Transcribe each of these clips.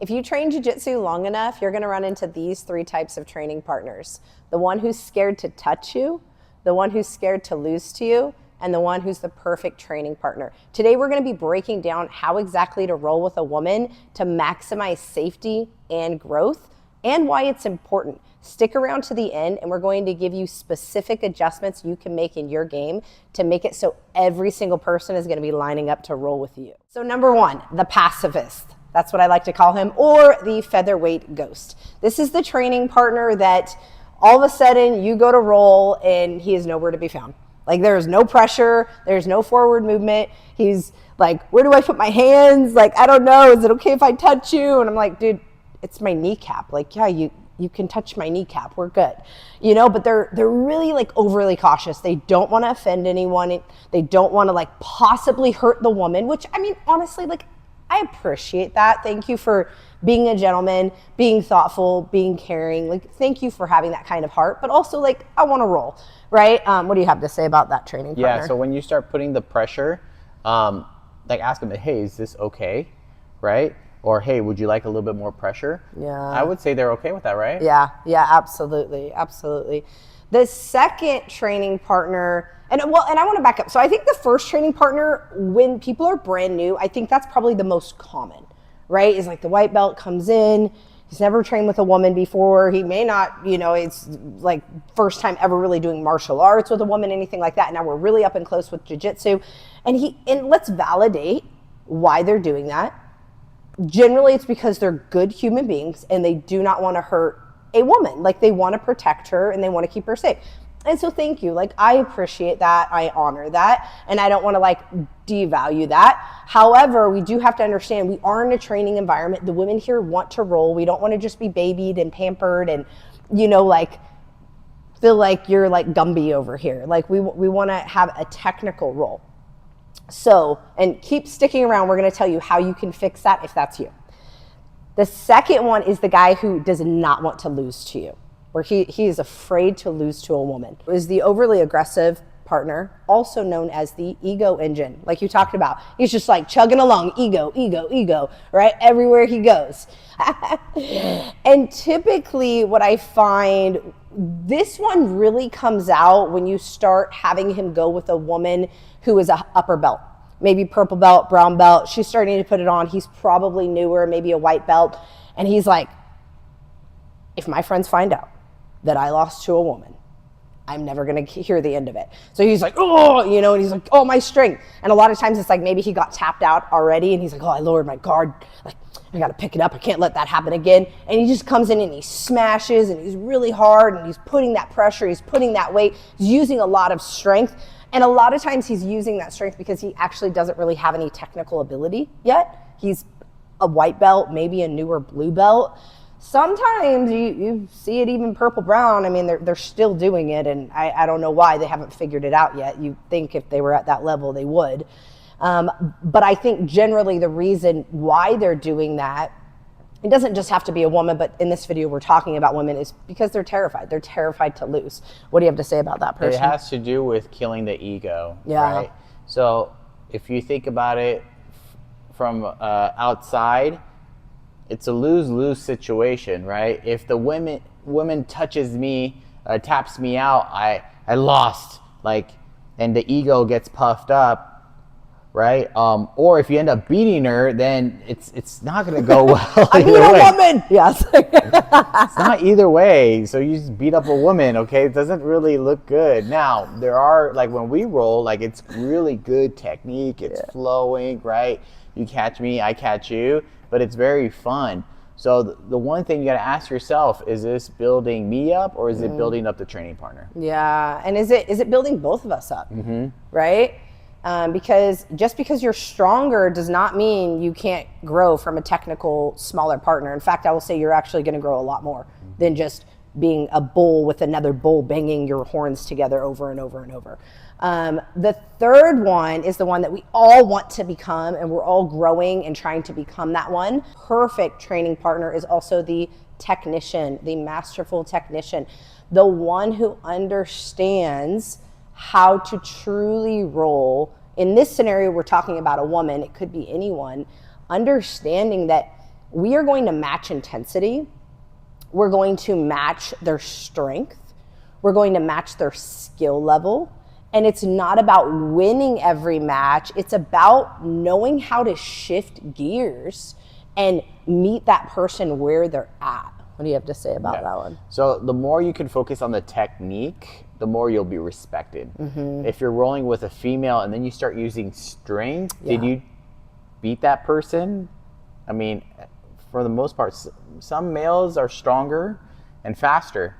If you train jiu-jitsu long enough, you're gonna run into these 3 types of training partners. The one who's scared to touch you, the one who's scared to lose to you, and the one who's the perfect training partner. Today, we're gonna be breaking down how exactly to roll with a woman to maximize safety and growth, and why it's important. Stick around to the end, and we're going to give you specific adjustments you can make in your game to make it so every single person is gonna be lining up to roll with you. So number 1, the pacifist. That's what I like to call him, or the featherweight ghost. This is the training partner that all of a sudden you go to roll and he is nowhere to be found. Like, there is no pressure, there's no forward movement. He's like, where do I put my hands? Like, I don't know, is it okay if I touch you? And I'm like, dude, it's my kneecap. Like, yeah, you can touch my kneecap, we're good. You know, but they're really like overly cautious. They don't want to offend anyone. They don't want to like possibly hurt the woman, which, I mean, honestly, like, I appreciate that. Thank you for being a gentleman, being thoughtful, being caring. Like, thank you for having that kind of heart, but also like, I want to roll, right? What do you have to say about that training partner? Yeah, so when you start putting the pressure, like ask them, hey, is this okay, right? Or, hey, would you like a little bit more pressure? Yeah. I would say they're okay with that, right? Yeah, absolutely, absolutely. The second training partner, and I want to back up. So I think the first training partner, when people are brand new, I think that's probably the most common, right? Is like the white belt comes in, he's never trained with a woman before. He may not, you know, it's like first time ever really doing martial arts with a woman, anything like that. Now we're really up and close with jiu-jitsu. And let's validate why they're doing that. Generally, it's because they're good human beings and they do not want to hurt a woman. Like, they want to protect her and they want to keep her safe. And so thank you. Like, I appreciate that. I honor that. And I don't want to like devalue that. However, we do have to understand we are in a training environment. The women here want to roll. We don't want to just be babied and pampered and, you know, like feel like you're like Gumby over here. Like, we want to have a technical roll. So, and keep sticking around. We're going to tell you how you can fix that if that's you. The second one is the guy who does not want to lose to you, where he is afraid to lose to a woman. It is the overly aggressive partner, also known as the ego engine, like you talked about. He's just like chugging along, ego, ego, ego, right? Everywhere he goes. And typically what I find, this one really comes out when you start having him go with a woman who is a upper belt. Maybe purple belt, brown belt. She's starting to put it on. He's probably newer, maybe a white belt. And he's like, if my friends find out that I lost to a woman, I'm never going to hear the end of it. So he's like, oh, you know, and he's like, oh, my strength. And a lot of times it's like maybe he got tapped out already and he's like, oh, I lowered my guard. Like, I got to pick it up. I can't let that happen again. And he just comes in and he smashes and he's really hard and he's putting that pressure. He's putting that weight. He's using a lot of strength. And a lot of times he's using that strength because he actually doesn't really have any technical ability yet. He's a white belt, maybe a newer blue belt. Sometimes you see it even purple brown. I mean, they're still doing it, and I don't know why they haven't figured it out yet. You'd think if they were at that level, they would. But I think generally the reason why they're doing that, it doesn't just have to be a woman, but in this video we're talking about women, is because they're terrified. They're terrified to lose. What do you have to say about that person? It has to do with killing the ego, yeah. Right? So if you think about it from outside, it's a lose-lose situation, right? If the woman touches me, taps me out, I lost, like, and the ego gets puffed up, right? Or if you end up beating her, then it's not going to go well. I beat a woman. Yes. It's not either way. So you just beat up a woman, okay? It doesn't really look good. Now, there are, like, when we roll, like, it's really good technique. It's flowing, right? You catch me, I catch you, but it's very fun. So the one thing you got to ask yourself, is this building me up or is it building up the training partner? Yeah. And is it building both of us up? Mm-hmm. Right? Because just because you're stronger does not mean you can't grow from a technical, smaller partner. In fact, I will say you're actually going to grow a lot more than just being a bull with another bull banging your horns together over and over and over. The third one is the one that we all want to become, and we're all growing and trying to become that one. Perfect training partner is also the technician, the masterful technician, the one who understands how to truly roll. In this scenario, we're talking about a woman. It could be anyone. Understanding that we are going to match intensity. We're going to match their strength. We're going to match their skill level. And it's not about winning every match. It's about knowing how to shift gears and meet that person where they're at. What do you have to say about that one? So the more you can focus on the technique, the more you'll be respected. If you're rolling with a female and then you start using strength, did you beat that person? I mean, for the most part, some males are stronger and faster.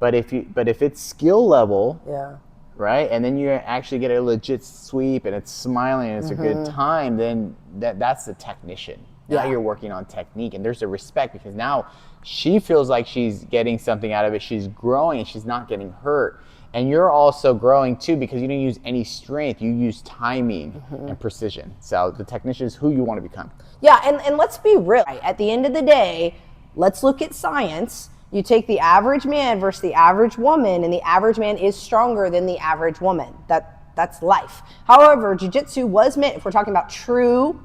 But if it's skill level, right, and then you actually get a legit sweep and it's smiling and it's a good time, then that's the technician. Now you're working on technique, and there's a respect because now she feels like she's getting something out of it. She's growing and she's not getting hurt. And you're also growing too because you didn't use any strength. You use timing and precision. So the technician is who you want to become. Yeah, and let's be real. At the end of the day, let's look at science. You take the average man versus the average woman, and the average man is stronger than the average woman. That's life. However, jiu-jitsu was meant, if we're talking about true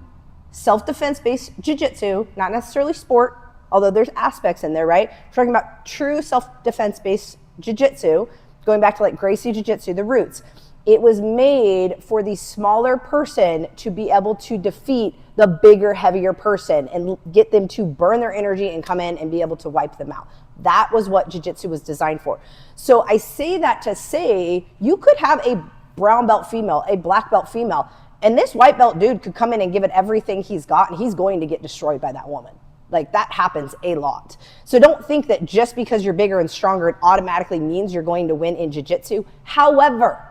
self-defense based jiu-jitsu, not necessarily sport, although there's aspects in there, right? We're talking about true self-defense based jiu-jitsu, going back to like Gracie jiu-jitsu, the roots. It was made for the smaller person to be able to defeat the bigger, heavier person and get them to burn their energy and come in and be able to wipe them out. That was what jiu-jitsu was designed for. So I say that to say you could have a brown belt female, a black belt female, and this white belt dude could come in and give it everything he's got, and he's going to get destroyed by that woman. Like, that happens a lot. So don't think that just because you're bigger and stronger, it automatically means you're going to win in jiu-jitsu. However,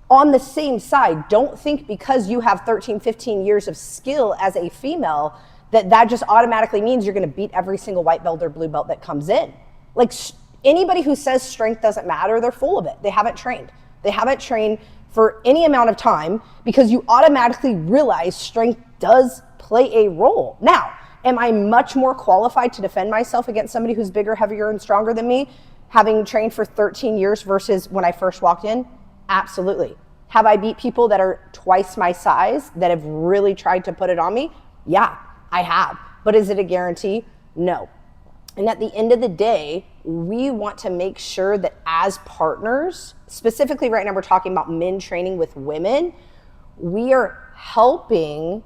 on the same side, don't think because you have 13, 15 years of skill as a female that just automatically means you're going to beat every single white belt or blue belt that comes in. Like, anybody who says strength doesn't matter, they're full of it. They haven't trained. They haven't trained for any amount of time because you automatically realize strength does play a role. Now, am I much more qualified to defend myself against somebody who's bigger, heavier, and stronger than me, having trained for 13 years versus when I first walked in? Absolutely. Have I beat people that are twice my size that have really tried to put it on me? Yeah, I have. But is it a guarantee? No. And at the end of the day, we want to make sure that as partners, specifically right now we're talking about men training with women, we are helping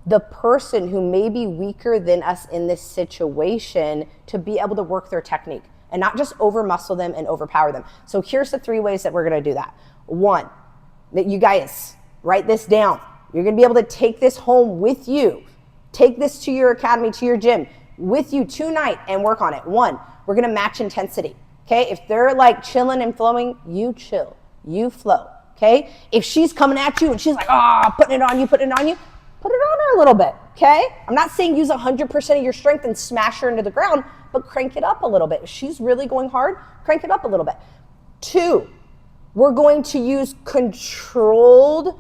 the person who may be weaker than us in this situation to be able to work their technique and not just over muscle them and overpower them. So here's the 3 ways that we're going to do that. 1, that you guys write this down. You're going to be able to take this home with you. Take this to your academy, to your gym with you tonight and work on it. 1, we're going to match intensity. Okay. If they're like chilling and flowing, you chill, you flow. Okay. If she's coming at you and she's like, putting it on you, put it on her a little bit. Okay. I'm not saying use 100% of your strength and smash her into the ground, but crank it up a little bit. If she's really going hard, crank it up a little bit. 2, we're going to use controlled,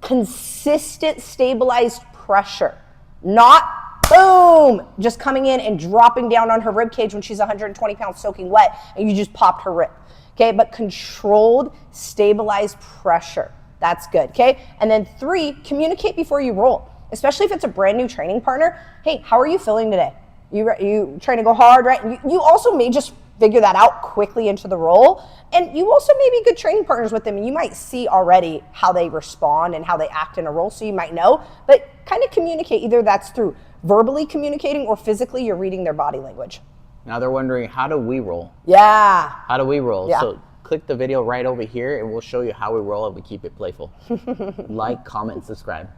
consistent, stabilized pressure. Not boom, just coming in and dropping down on her rib cage when she's 120 pounds soaking wet and you just popped her rib. Okay, but controlled, stabilized pressure. That's good, okay? And then 3, communicate before you roll, especially if it's a brand new training partner. Hey, how are you feeling today? You trying to go hard, right? You also may just figure that out quickly into the roll. And you also may be good training partners with them, and you might see already how they respond and how they act in a roll, so you might know. But kind of communicate, either that's through verbally communicating or physically you're reading their body language. Now they're wondering, how do we roll? Yeah. How do we roll? Yeah. So click the video right over here and we'll show you how we roll and we keep it playful. Like, comment, and subscribe.